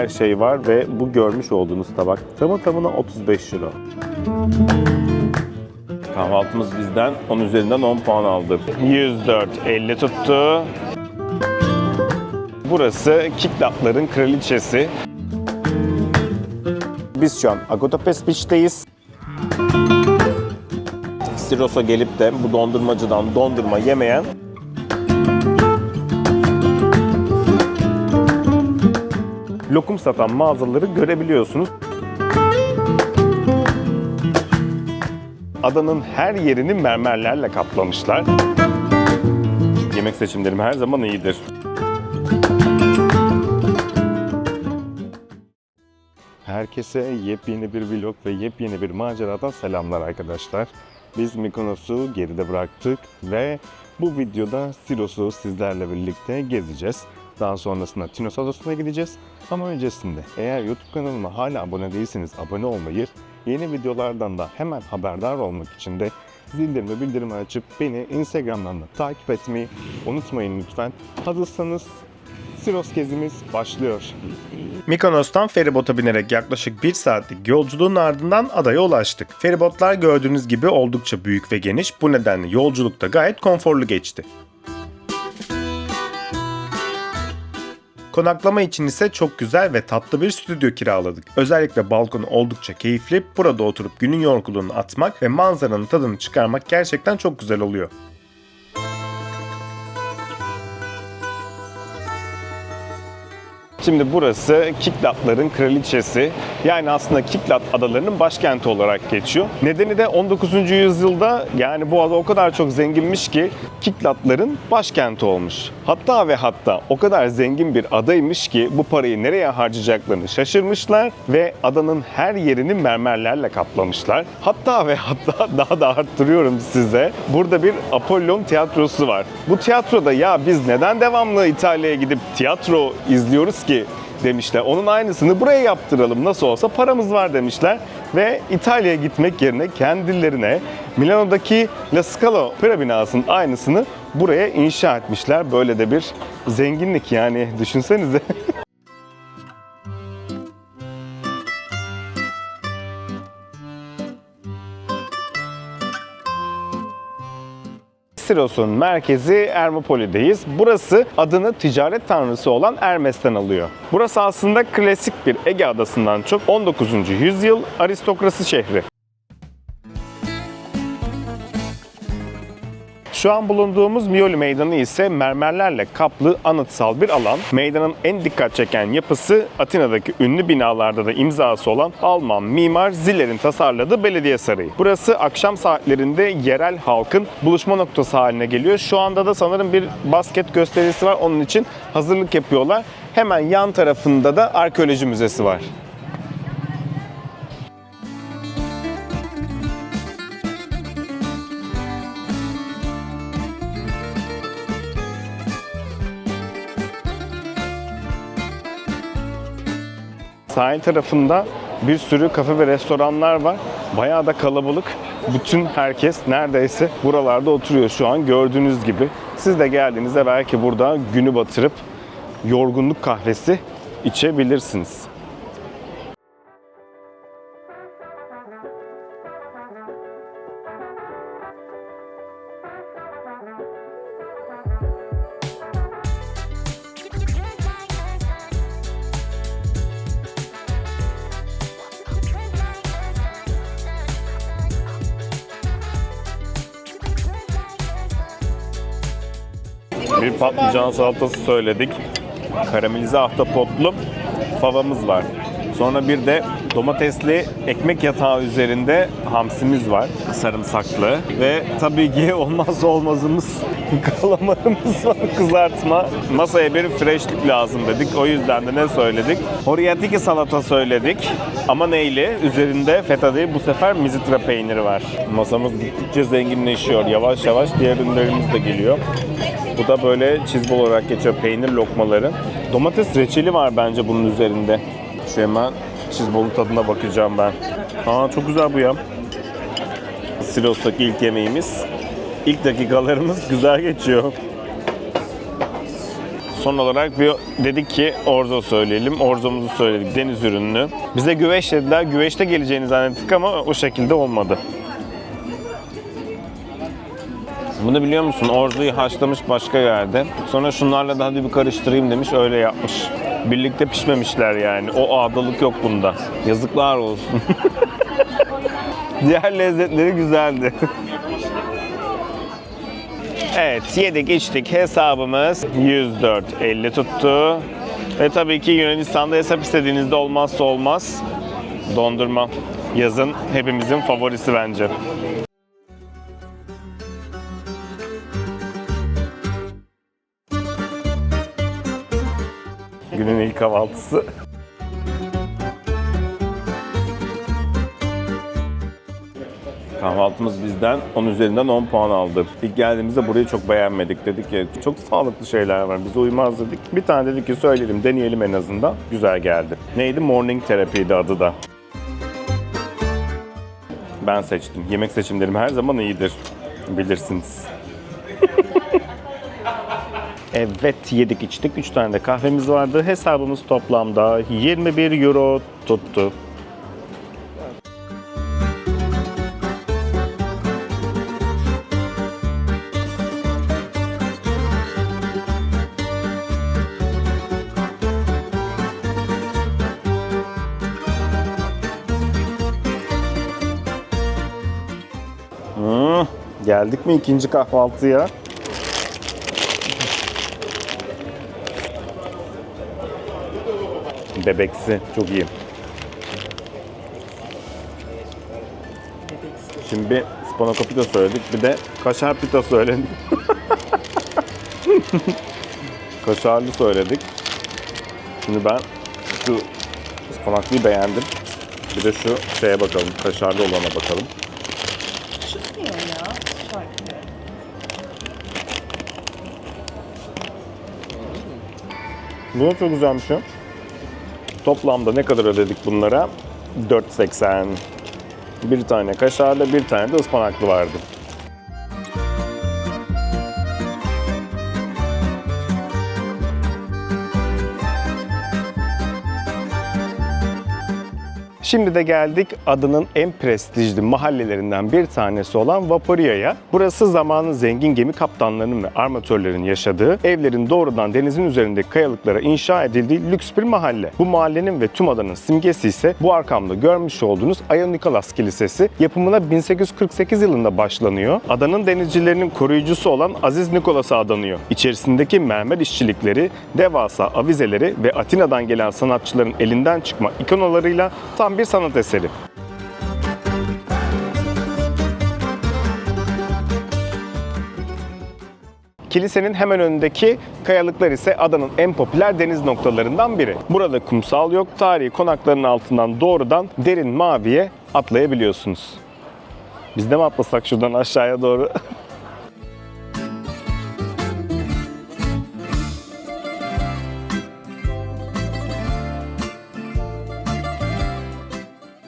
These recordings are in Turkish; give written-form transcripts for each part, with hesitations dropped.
her şey var ve bu görmüş olduğunuz tabak tamına 35 euro. Kahvaltımız bizden 10 üzerinden 10 puan aldı. 104, 50 tuttu. Burası Kiklatların kraliçesi. Biz şu an Agotapes Beach'teyiz. Siros'a gelip de bu dondurmacıdan dondurma yemeyen lokum satan mağazaları görebiliyorsunuz. Adanın her yerini mermerlerle kaplamışlar. Yemek seçimlerim her zaman iyidir. Herkese yepyeni bir vlog ve yepyeni bir maceradan selamlar arkadaşlar. Biz Mykonos'u geride bıraktık ve bu videoda Siros'u sizlerle birlikte gezeceğiz. Daha sonrasında Tinos Adası'na gideceğiz. Ama öncesinde eğer YouTube kanalıma hala abone değilseniz abone olmayı, yeni videolardan da hemen haberdar olmak için de zillerimi ve bildirimi açıp beni Instagram'dan da takip etmeyi unutmayın lütfen. Hazırsanız Siros gezimiz başlıyor. Mykonos'tan feribota binerek yaklaşık 1 saatlik yolculuğun ardından adaya ulaştık. Feribotlar gördüğünüz gibi oldukça büyük ve geniş. Bu nedenle yolculuk da gayet konforlu geçti. Konaklama için ise çok güzel ve tatlı bir stüdyo kiraladık. Özellikle balkonu oldukça keyifli. Burada oturup günün yorgunluğunu atmak ve manzaranın tadını çıkarmak gerçekten çok güzel oluyor. Şimdi burası Kiklatların kraliçesi. Yani aslında Kiklat adalarının başkenti olarak geçiyor. Nedeni de 19. yüzyılda yani bu ada o kadar çok zenginmiş ki Kiklatların başkenti olmuş. Hatta ve hatta o kadar zengin bir adaymış ki bu parayı nereye harcayacaklarını şaşırmışlar ve adanın her yerini mermerlerle kaplamışlar. Hatta ve hatta daha da arttırıyorum size. Burada bir Apollon tiyatrosu var. Bu tiyatroda ya biz neden devamlı İtalya'ya gidip tiyatro izliyoruz ki demişler. Onun aynısını buraya yaptıralım. Nasıl olsa paramız var demişler. Ve İtalya'ya gitmek yerine kendilerine Milano'daki La Scala opera binasının aynısını buraya inşa etmişler. Böyle de bir zenginlik yani düşünsenize. Siros'un merkezi Ermopoli'deyiz. Burası adını ticaret tanrısı olan Hermes'ten alıyor. Burası aslında klasik bir Ege adasından çok 19. yüzyıl aristokrasi şehri. Şu an bulunduğumuz Mioli Meydanı ise mermerlerle kaplı anıtsal bir alan. Meydanın en dikkat çeken yapısı Atina'daki ünlü binalarda da imzası olan Alman mimar Ziller'in tasarladığı belediye sarayı. Burası akşam saatlerinde yerel halkın buluşma noktası haline geliyor. Şu anda da sanırım bir basket gösterisi var. Onun için hazırlık yapıyorlar. Hemen yan tarafında da arkeoloji müzesi var. Sahil tarafında bir sürü kafe ve restoranlar var. Bayağı da kalabalık. Bütün herkes neredeyse buralarda oturuyor şu an gördüğünüz gibi. Siz de geldiğinizde belki burada günü batırıp yorgunluk kahvesi içebilirsiniz. Bir patlıcan salatası söyledik. Karamelize ahtapotlu favamız var. Sonra bir de domatesli ekmek yatağı üzerinde hamsimiz var. Sarımsaklı. Ve tabii ki olmazsa olmazımız kalamarımız var, kızartma. Masaya bir freshlik lazım dedik. O yüzden de ne söyledik? Horiatiki salata söyledik. Ama neyle? Üzerinde feta değil, bu sefer mizitra peyniri var. Masamız gittikçe zenginleşiyor. Yavaş yavaş diğer ürünlerimiz de geliyor. Bu da böyle cheeseball olarak geçiyor, peynir lokmaları. Domates reçeli var bence bunun üzerinde. Şu hemen cheeseball'un tadına bakacağım ben. Aa, çok güzel bu ya. Siros'taki ilk yemeğimiz. İlk dakikalarımız güzel geçiyor. Son olarak bir dedik ki orzo söyleyelim. Orzomuzu söyledik, deniz ürünlü. Bize güveç dediler. Güveçte geleceğini zannettik ama o şekilde olmadı. Bunu biliyor musun? Orzoyu haşlamış başka yerde. Sonra şunlarla da hadi bir karıştırayım demiş, öyle yapmış. Birlikte pişmemişler yani. O ağdalık yok bunda. Yazıklar olsun. Diğer lezzetleri güzeldi. Evet, yedik içtik, hesabımız 104.50 tuttu. Ve tabii ki Yunanistan'da hesap istediğinizde olmazsa olmaz dondurma. Yazın hepimizin favorisi bence. Günün ilk kahvaltısı. Kahvaltımız bizden 10 üzerinden 10 puan aldı. İlk geldiğimizde burayı çok beğenmedik. Dedik ki çok sağlıklı şeyler var, bize uymaz dedik. Bir tane dedik ki söyleyelim, deneyelim en azından. Güzel geldi. Neydi? Morning Therapy'ydi adı da. Ben seçtim. Yemek seçimlerim her zaman iyidir. Bilirsiniz. Evet, yedik içtik. 3 tane de kahvemiz vardı. Hesabımız toplamda 21 euro tuttu. Geldik mi ikinci kahvaltıya? Bebeksi. Çok iyi. Şimdi bir ıspanak pita söyledik. Bir de kaşar pita söyledik. Kaşarlı söyledik. Şimdi ben şu ıspanaklıyı beğendim. Bir de şu şeye bakalım. Kaşarlı olana bakalım. Çıkmıyor ya. Bu da çok güzelmiş ya. Toplamda ne kadar ödedik bunlara? 4.80. Bir tane kaşarlı, bir tane de ıspanaklı vardı. Şimdi de geldik adının en prestijli mahallelerinden bir tanesi olan Vaporia'ya. Burası zamanın zengin gemi kaptanlarının ve armatörlerin yaşadığı, evlerin doğrudan denizin üzerindeki kayalıklara inşa edildiği lüks bir mahalle. Bu mahallenin ve tüm adanın simgesi ise bu arkamda görmüş olduğunuz Aya Nikolas Kilisesi. Yapımına 1848 yılında başlanıyor. Adanın denizcilerinin koruyucusu olan Aziz Nikolas'a adanıyor. İçerisindeki mermer işçilikleri, devasa avizeleri ve Atina'dan gelen sanatçıların elinden çıkma ikonalarıyla tam bir sanat eseri. Kilisenin hemen önündeki kayalıklar ise adanın en popüler deniz noktalarından biri. Burada kumsal yok, tarihi konakların altından doğrudan derin maviye atlayabiliyorsunuz. Biz de mi atlasak şuradan aşağıya doğru?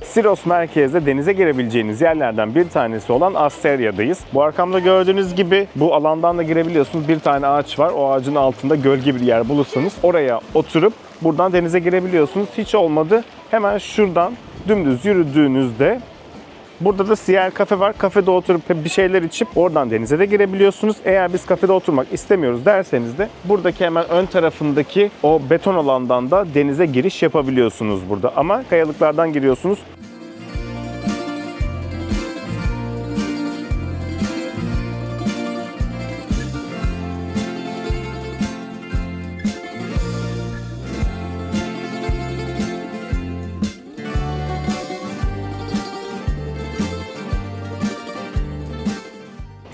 Siros merkezde denize girebileceğiniz yerlerden bir tanesi olan Asteria'dayız. Bu arkamda gördüğünüz gibi bu alandan da girebiliyorsunuz. Bir tane ağaç var. O ağacın altında gölge bir yer bulursanız oraya oturup buradan denize girebiliyorsunuz. Hiç olmadı. Hemen şuradan dümdüz yürüdüğünüzde burada da Siyer kafe var. Kafede oturup bir şeyler içip oradan denize de girebiliyorsunuz. Eğer biz kafede oturmak istemiyoruz derseniz de buradaki hemen ön tarafındaki o beton alandan da denize giriş yapabiliyorsunuz burada. Ama kayalıklardan giriyorsunuz.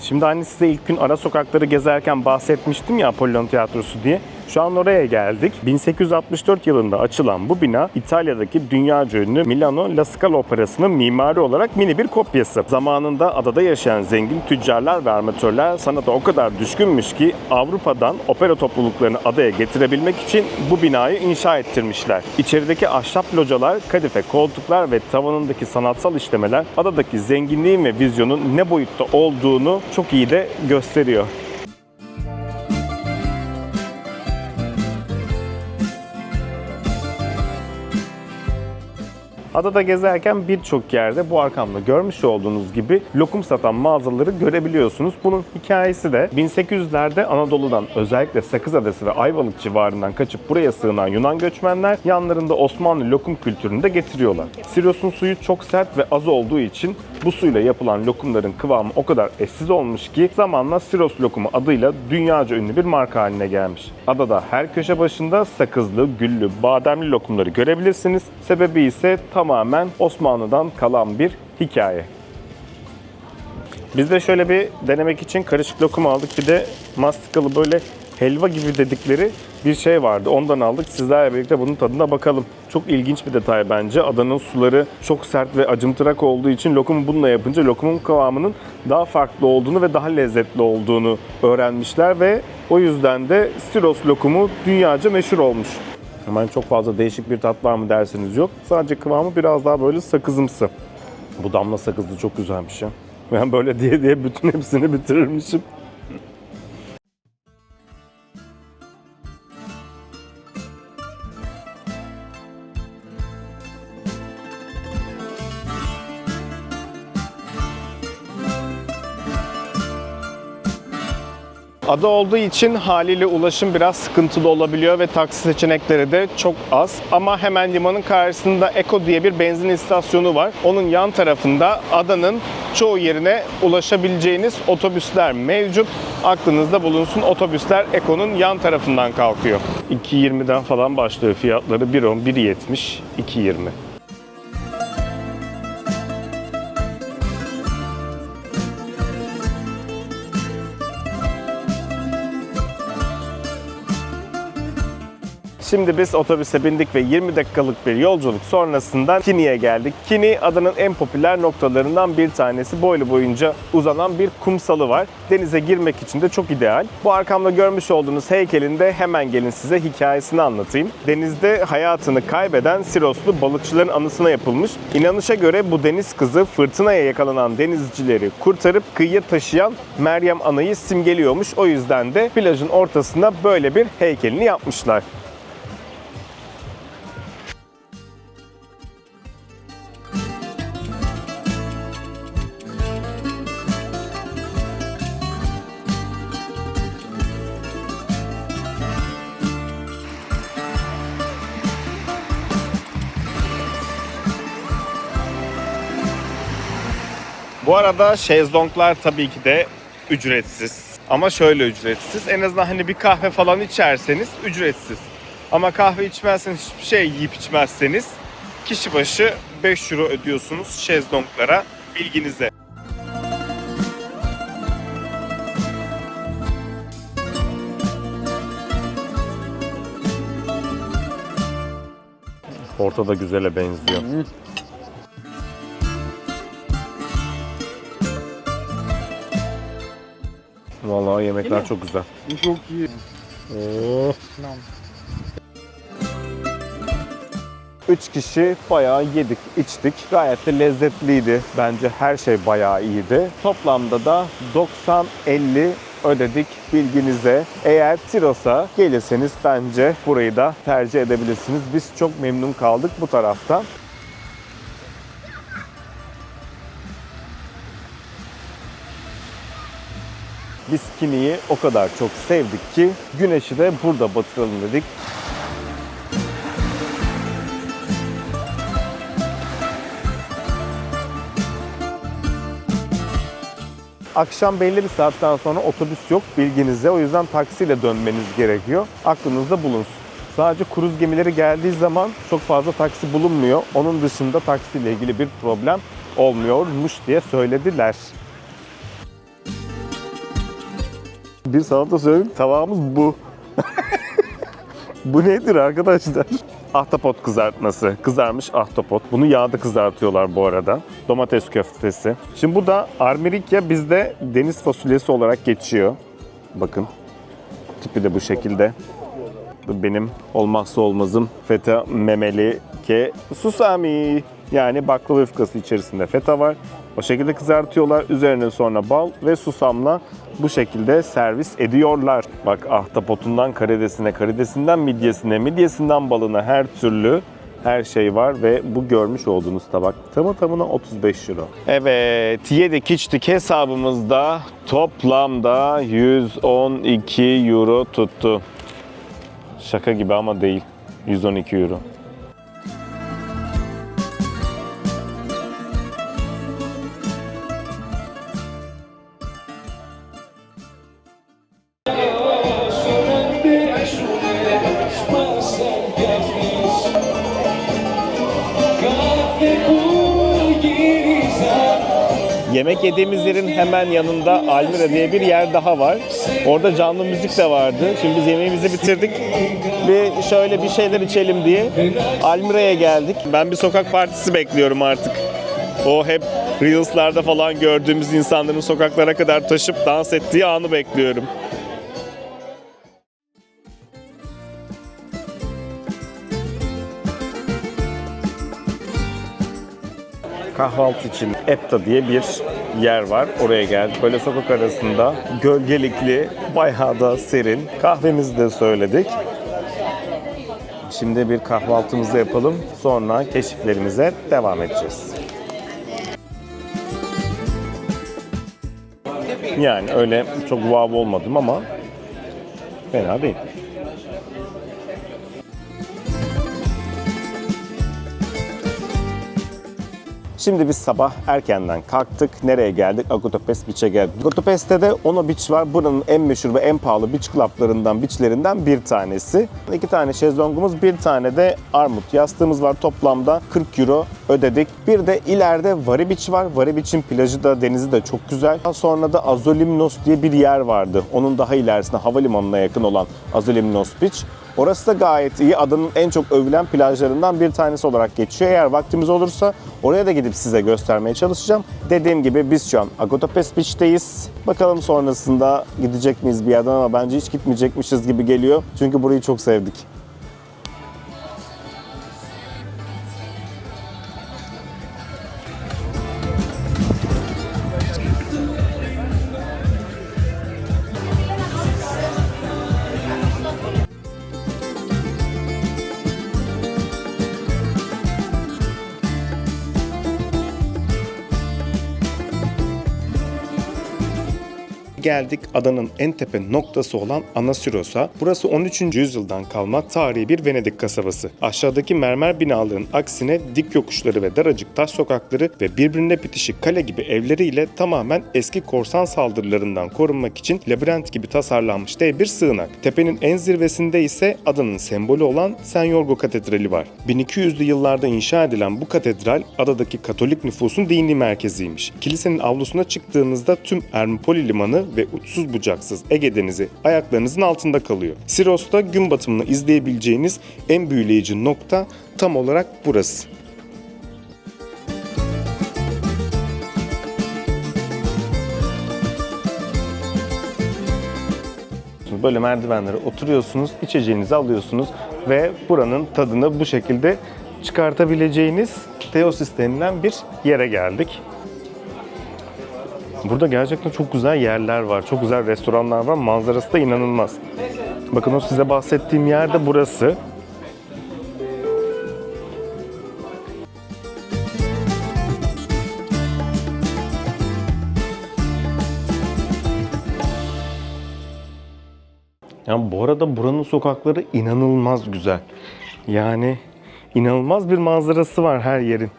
Şimdi hani size ilk gün ara sokakları gezerken bahsetmiştim ya, Apollon Tiyatrosu diye. Şu an oraya geldik. 1864 yılında açılan bu bina İtalya'daki dünyaca ünlü Milano La Scala Operası'nın mimari olarak mini bir kopyası. Zamanında adada yaşayan zengin tüccarlar ve armatörler sanata o kadar düşkünmüş ki Avrupa'dan opera topluluklarını adaya getirebilmek için bu binayı inşa ettirmişler. İçerideki ahşap localar, kadife koltuklar ve tavanındaki sanatsal işlemeler adadaki zenginliğin ve vizyonun ne boyutta olduğunu çok iyi de gösteriyor. Adada gezerken birçok yerde bu arkamda görmüş olduğunuz gibi lokum satan mağazaları görebiliyorsunuz. Bunun hikayesi de 1800'lerde Anadolu'dan, özellikle Sakız Adası ve Ayvalık civarından kaçıp buraya sığınan Yunan göçmenler yanlarında Osmanlı lokum kültürünü de getiriyorlar. Siros'un suyu çok sert ve az olduğu için bu suyla yapılan lokumların kıvamı o kadar eşsiz olmuş ki zamanla Siros lokumu adıyla dünyaca ünlü bir marka haline gelmiş. Adada her köşe başında sakızlı, güllü, bademli lokumları görebilirsiniz. Sebebi ise tamamen Osmanlı'dan kalan bir hikaye. Biz de şöyle bir denemek için karışık lokum aldık. Bir de mastikalı böyle helva gibi dedikleri bir şey vardı. Ondan aldık. Sizlerle birlikte bunun tadına bakalım. Çok ilginç bir detay bence. Adanın suları çok sert ve acımtırak olduğu için lokumu bununla yapınca lokumun kıvamının daha farklı olduğunu ve daha lezzetli olduğunu öğrenmişler ve o yüzden de Siros lokumu dünyaca meşhur olmuş. Hemen çok fazla değişik bir tat var mı derseniz yok. Sadece kıvamı biraz daha böyle sakızımsı. Bu damla sakızlı çok güzelmiş ya. Ben böyle diye bütün hepsini bitirirmişim. Ada olduğu için haliyle ulaşım biraz sıkıntılı olabiliyor ve taksi seçenekleri de çok az. Ama hemen limanın karşısında Eko diye bir benzin istasyonu var. Onun yan tarafında adanın çoğu yerine ulaşabileceğiniz otobüsler mevcut. Aklınızda bulunsun, otobüsler Eko'nun yan tarafından kalkıyor. 2.20'den falan başlıyor fiyatları. 1.10, 1.70, 2.20. Şimdi biz otobüse bindik ve 20 dakikalık bir yolculuk sonrasında Kini'ye geldik. Kini adanın en popüler noktalarından bir tanesi. Boylu boyunca uzanan bir kumsalı var. Denize girmek için de çok ideal. Bu arkamda görmüş olduğunuz heykelin de hemen gelin size hikayesini anlatayım. Denizde hayatını kaybeden Siroslu balıkçıların anısına yapılmış. İnanışa göre bu deniz kızı fırtınaya yakalanan denizcileri kurtarıp kıyıya taşıyan Meryem Ana'yı simgeliyormuş. O yüzden de plajın ortasına böyle bir heykelini yapmışlar. Bu arada şezlonglar tabii ki de ücretsiz. Ama şöyle ücretsiz. En azından hani bir kahve falan içerseniz ücretsiz. Ama kahve içmezseniz, hiçbir şey yiyip içmezseniz kişi başı 5 euro ödüyorsunuz şezlonglara. Bilginize. Ortada güzele benziyor. Vallahi yemekler çok güzel. Çok iyi. Oh. 3 kişi bayağı yedik, içtik. Gayet de lezzetliydi. Bence her şey bayağı iyiydi. Toplamda da 90-50 ödedik bilginize. Eğer Siros'a gelirseniz bence burayı da tercih edebilirsiniz. Biz çok memnun kaldık bu taraftan. Biz Kini'yi o kadar çok sevdik ki güneşi de burada batıralım dedik. Akşam belli bir saatten sonra otobüs yok bilginize. O yüzden taksiyle dönmeniz gerekiyor. Aklınızda bulunsun. Sadece kruz gemileri geldiği zaman çok fazla taksi bulunmuyor. Onun dışında taksiyle ilgili bir problem olmuyormuş diye söylediler. Bir salata söyleyeyim, tabağımız bu. Bu nedir arkadaşlar? Ahtapot kızartması. Kızarmış ahtapot. Bunu yağda kızartıyorlar bu arada. Domates köftesi. Şimdi bu da armorikya, bizde deniz fasulyesi olarak geçiyor. Bakın. Tipi de bu şekilde. Bu benim olmazsa olmazım feta memeli ke susami. Yani baklava yufkası içerisinde feta var. O şekilde kızartıyorlar. Üzerine sonra bal ve susamla bu şekilde servis ediyorlar. Bak ahtapotundan karidesine, karidesinden midyesine, midyesinden balına her türlü Her şey var ve bu görmüş olduğunuz tabak tamı tamına 35 euro. Evet, yedik içtik hesabımızda toplamda 112 euro tuttu. Şaka gibi ama değil. 112 euro. Yemek yediğimiz yerin hemen yanında Almira diye bir yer daha var. Orada canlı müzik de vardı. Şimdi biz yemeğimizi bitirdik. Bir şöyle bir şeyler içelim diye Almira'ya geldik. Ben bir sokak partisi bekliyorum artık. O hep Reels'larda falan gördüğümüz insanların sokaklara kadar taşıp dans ettiği anı bekliyorum. Kahvaltı için Epta diye bir yer var. Oraya geldik. Böyle sokak arasında gölgelikli, bayağı da serin. Kahvemizi de söyledik. Şimdi bir kahvaltımızı yapalım. Sonra keşiflerimize devam edeceğiz. Yani öyle çok wow olmadım ama fena değil. Şimdi biz sabah erkenden kalktık. Nereye geldik? Agotopes Beach'e geldik. Agotopes'te de Ono Beach var. Buranın en meşhur ve en pahalı beach club'larından, beach'lerinden bir tanesi. 2 tane şezlongumuz, bir tane de armut yastığımız var. Toplamda 40 euro ödedik. Bir de ileride Vary Beach var. Vary Beach'in plajı da, denizi de çok güzel. Sonra da Azolimnos diye bir yer vardı. Onun daha ilerisinde havalimanına yakın olan Azolimnos Beach. Orası da gayet iyi. Adanın en çok övülen plajlarından bir tanesi olarak geçiyor. Eğer vaktimiz olursa oraya da gidip size göstermeye çalışacağım. Dediğim gibi biz şu an Agotopes Beach'teyiz. Bakalım sonrasında gidecek miyiz bir yerden ama bence hiç gitmeyecekmişiz gibi geliyor. Çünkü burayı çok sevdik. Geldik adanın en tepe noktası olan Anasyros'a. Burası 13. yüzyıldan kalma tarihi bir Venedik kasabası. Aşağıdaki mermer binaların aksine dik yokuşları ve daracık taş sokakları ve birbirine bitişik kale gibi evleriyle tamamen eski korsan saldırılarından korunmak için labirent gibi tasarlanmış dev bir sığınak. Tepenin en zirvesinde ise adanın sembolü olan San Yorgo Katedrali var. 1200'lü yıllarda inşa edilen bu katedral adadaki Katolik nüfusun dini merkeziymiş. Kilisenin avlusuna çıktığınızda tüm Ermipoli Limanı ve uçsuz bucaksız Ege Denizi ayaklarınızın altında kalıyor. Siros'ta gün batımını izleyebileceğiniz en büyüleyici nokta tam olarak burası. Böyle merdivenlere oturuyorsunuz, içeceğinizi alıyorsunuz ve buranın tadını bu şekilde çıkartabileceğiniz Theosis denilen bir yere geldik. Burada gerçekten çok güzel yerler var, çok güzel restoranlar var, manzarası da inanılmaz. Bakın o size bahsettiğim yer de burası. Yani bu arada buranın sokakları inanılmaz güzel. Yani inanılmaz bir manzarası var her yerin.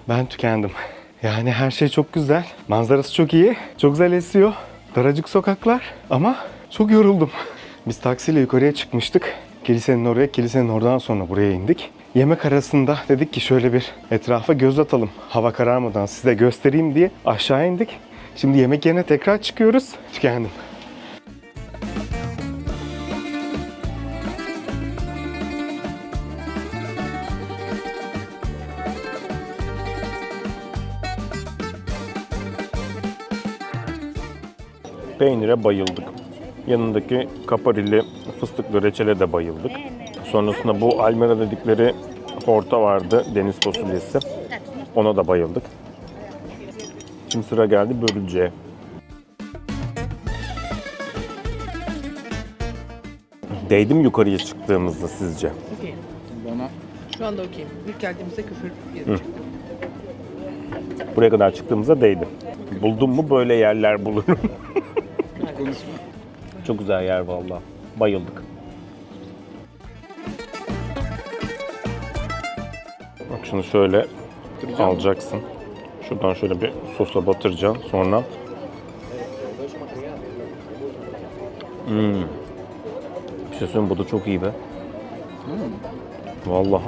Ben tükendim. Yani her şey çok güzel. Manzarası çok iyi. Çok güzel esiyor. Daracık sokaklar ama çok yoruldum. Biz taksiyle yukarıya çıkmıştık. Kilisenin oraya, kilisenin oradan sonra buraya indik. Yemek arasında dedik ki şöyle bir etrafa göz atalım. Hava kararmadan size göstereyim diye aşağı indik. Şimdi yemek yerine tekrar çıkıyoruz. Tükendim. Peynire bayıldık. Yanındaki kaparili fıstıklı reçele de bayıldık. Sonrasında bu almera dedikleri horta vardı, deniz fasulyesi. Ona da bayıldık. Şimdi sıra geldi börülceye. Değdi mi yukarıya çıktığımızda sizce? Okey. Bana Şu anda okeyim. İlk geldiğimizde küfür yedik. Buraya kadar çıktığımızda değdi. Buldum mu böyle yerler bulurum. konuşma. Çok güzel yer vallahi. Bayıldık. Bak şunu şöyle alacaksın. Şuradan şöyle bir sosa batıracaksın. Sonra bir şey söyleyeyim, bu da çok iyi be. Vallahi.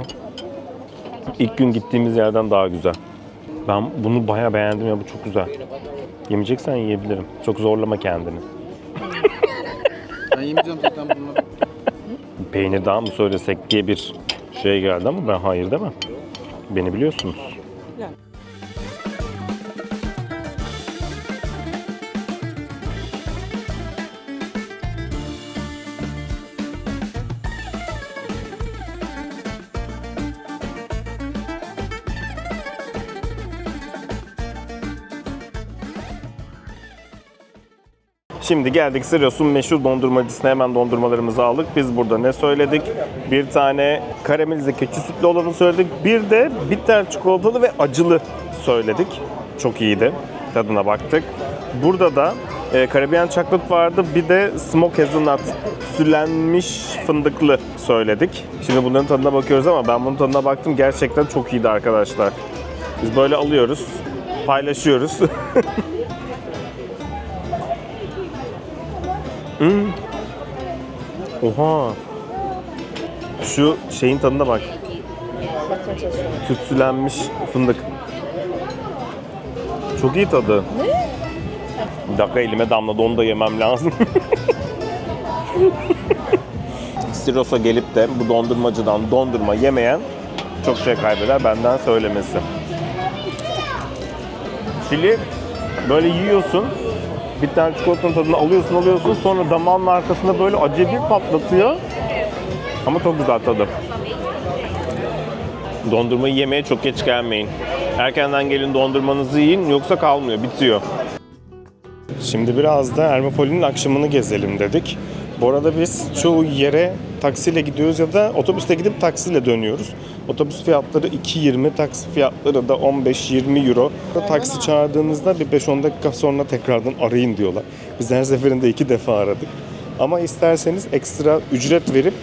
İlk gün gittiğimiz yerden daha güzel. Ben bunu bayağı beğendim ya, bu çok güzel. Yemeyeceksen yiyebilirim. Çok zorlama kendini. Ben yemeyeceğim zaten bunları. Peynir daha mı söylesek diye bir şey geldi ama ben hayır demem. Beni biliyorsunuz. Şimdi geldik Sirius'un meşhur dondurmacısına, hemen dondurmalarımızı aldık. Biz burada ne söyledik? Bir tane karamelize keçi sütlü olanı söyledik. Bir de bitter çikolatalı ve acılı söyledik. Çok iyiydi. Tadına baktık. Burada da Caribbean Chocolate vardı. Bir de Smoke Hazelnut sülenmiş fındıklı söyledik. Şimdi bunların tadına bakıyoruz ama ben bunun tadına baktım. Gerçekten çok iyiydi arkadaşlar. Biz böyle alıyoruz, paylaşıyoruz. Oha. Şu şeyin tadına bak. Tütsülenmiş fındık. Çok iyi tadı. Bir dakika, elime damladı, onu da yemem lazım. Siros'a gelip de bu dondurmacıdan dondurma yemeyen çok şey kaybeder, benden söylemesi. Çili böyle yiyorsun. Bir tane çikolatanın tadını alıyorsun, sonra damağının arkasında böyle acı bir patlatıyor. Ama çok güzel tadı. Dondurmayı yemeye çok geç gelmeyin. Erkenden gelin, dondurmanızı yiyin, yoksa kalmıyor, bitiyor. Şimdi biraz da Ermopoli'nin akşamını gezelim dedik. Bu arada biz çoğu yere taksiyle gidiyoruz ya da otobüste gidip taksiyle dönüyoruz. Otobüs fiyatları 2.20, taksi fiyatları da 15-20 euro. Taksi çağırdığınızda bir 5-10 dakika sonra tekrardan arayın diyorlar. Biz her seferinde 2 defa aradık. Ama isterseniz ekstra ücret verip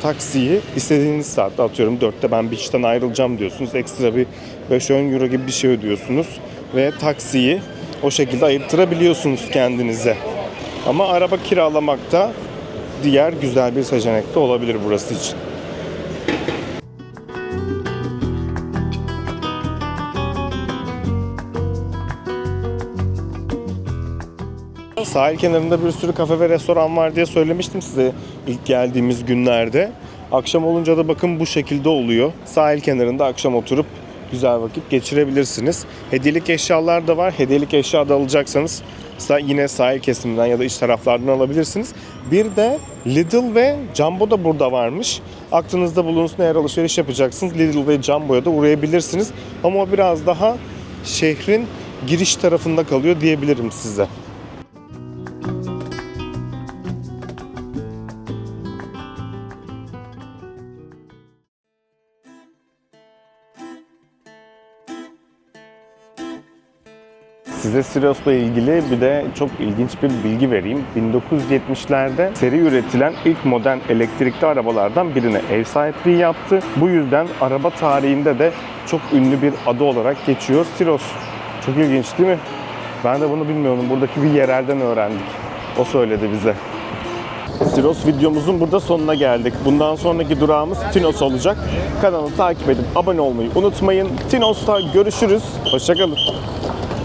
taksiyi istediğiniz saatte, atıyorum 4'te ben beach'ten ayrılacağım diyorsunuz. Ekstra bir 5-10 euro gibi bir şey ödüyorsunuz. Ve taksiyi o şekilde ayırttırabiliyorsunuz kendinize. Ama araba kiralamak da diğer güzel bir seçenek de olabilir burası için. Sahil kenarında bir sürü kafe ve restoran var diye söylemiştim size ilk geldiğimiz günlerde. Akşam olunca da bakın bu şekilde oluyor. Sahil kenarında akşam oturup güzel vakit geçirebilirsiniz. Hediyelik eşyalar da var. Hediyelik eşya da alacaksanız yine sahil kesiminden ya da iç taraflardan alabilirsiniz. Bir de Lidl ve Jumbo da burada varmış. Aklınızda bulunsun, eğer alışveriş yapacaksınız Lidl ve Jumbo'ya da uğrayabilirsiniz. Ama o biraz daha şehrin giriş tarafında kalıyor diyebilirim size. Size Sirius'la ilgili bir de çok ilginç bir bilgi vereyim. 1970'lerde seri üretilen ilk modern elektrikli arabalardan birine ev sahipliği yaptı. Bu yüzden araba tarihinde de çok ünlü bir adı olarak geçiyor Sirius. Çok ilginç değil mi? Ben de bunu bilmiyordum. Buradaki bir yerelden öğrendik. O söyledi bize. Sirius videomuzun burada sonuna geldik. Bundan sonraki durağımız Tinos olacak. Kanalı takip edip abone olmayı unutmayın. Tinos'ta görüşürüz. Hoşça kalın.